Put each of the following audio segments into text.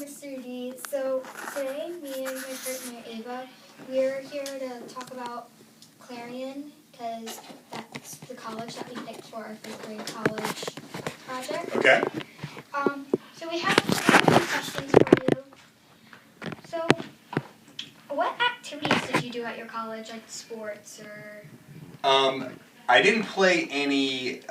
Mr. D. So today, me and my partner Ava, we're here to talk about Clarion because that's the college that we picked for our fifth grade college project. Okay. So we have a few questions for you. So, what activities did you do at your college, like sports or? I didn't play any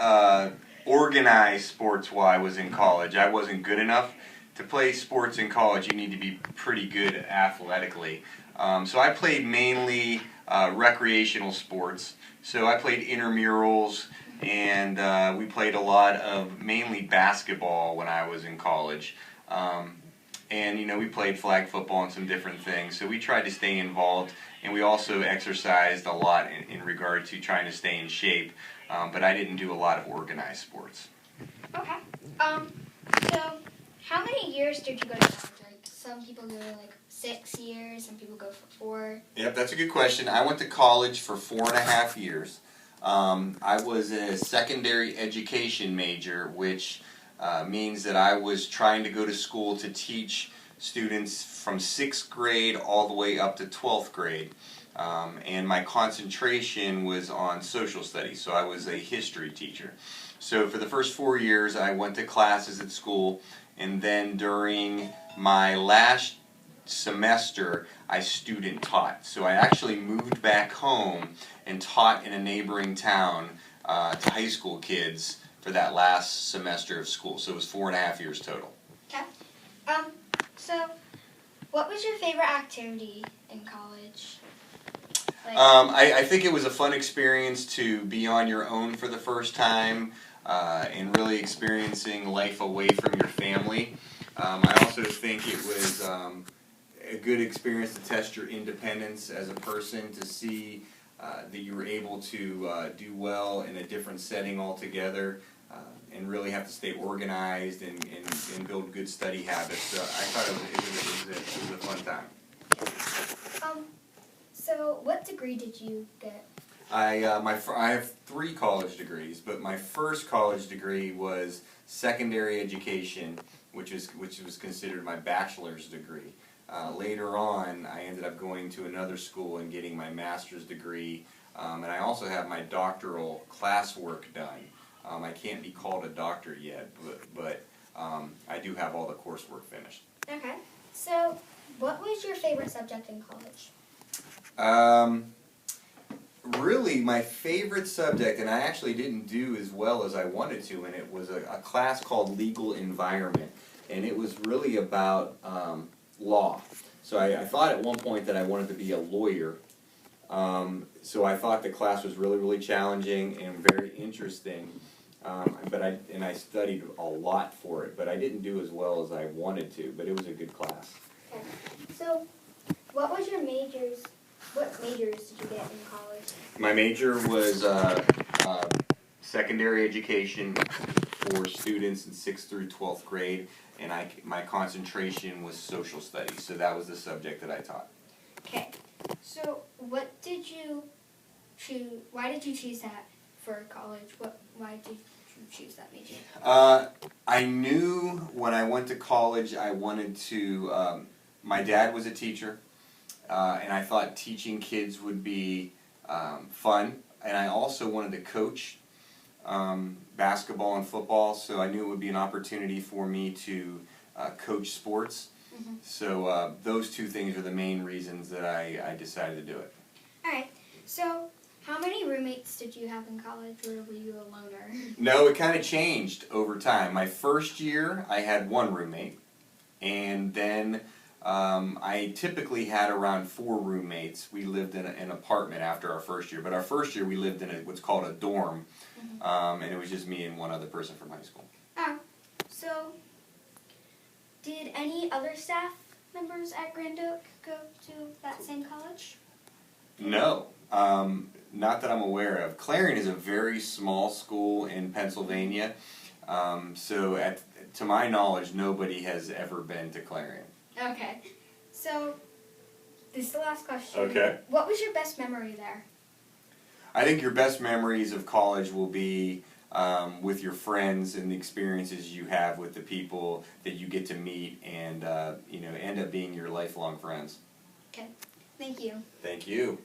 organized sports while I was in college. I wasn't good enough. To play sports in college, you need to be pretty good athletically. So I played mainly recreational sports. So I played intramurals, and we played a lot of mainly basketball when I was in college. And we played flag football and some different things. So we tried to stay involved, and we also exercised a lot in regard to trying to stay in shape. But I didn't do a lot of organized sports. Okay. So how many years did you go to college? Like some people go like 6 years, some people go for 4. Yep, that's a good question. I went to college for 4.5 years. I was a secondary education major, which means that I was trying to go to school to teach students from 6th grade all the way up to 12th grade. And my concentration was on social studies, so I was a history teacher. So for the first 4 years, I went to classes at school, and then during my last semester, I student taught. So I actually moved back home and taught in a neighboring town to high school kids for that last semester of school. So it was 4.5 years total. Okay. So what was your favorite activity in college? I think it was a fun experience to be on your own for the first time and really experiencing life away from your family. I also think it was a good experience to test your independence as a person, to see that you were able to do well in a different setting altogether, and really have to stay organized and build good study habits. So I thought it was a fun time. So what degree did you get? I have 3 college degrees, but my first college degree was secondary education, which was considered my bachelor's degree. Later on, I ended up going to another school and getting my master's degree, and I also have my doctoral classwork done. I can't be called a doctor yet, but I do have all the coursework finished. Okay. So what was your favorite subject in college? Really, my favorite subject, and I actually didn't do as well as I wanted to, and it was a class called Legal Environment, and it was really about law. So I thought at one point that I wanted to be a lawyer, so I thought the class was really, really challenging and very interesting, and I studied a lot for it, but I didn't do as well as I wanted to, but it was a good class. Okay. So what was your majors? What majors did you get in college? My major was secondary education for students in 6th through 12th grade, and my concentration was social studies, so that was the subject that I taught. Okay. So what did you choose? Why did you choose that for college? Why did you choose that major? I knew when I went to college I wanted to, my dad was a teacher, and I thought teaching kids would be fun, and I also wanted to coach basketball and football, so I knew it would be an opportunity for me to coach sports. Mm-hmm. So those 2 things are the main reasons that I decided to do it. Alright, so how many roommates did you have in college, or were you a loner? No, it kind of changed over time. My first year I had 1 roommate, and then I typically had around 4 roommates. We lived in an apartment after our first year, but our first year we lived in what's called a dorm, and it was just me and 1 other person from high school. Oh, so did any other staff members at Grand Oak go to that same college? No, not that I'm aware of. Clarion is a very small school in Pennsylvania, so to my knowledge, nobody has ever been to Clarion. Okay, so this is the last question. Okay. What was your best memory there? I think your best memories of college will be with your friends and the experiences you have with the people that you get to meet and end up being your lifelong friends. Okay. Thank you. Thank you.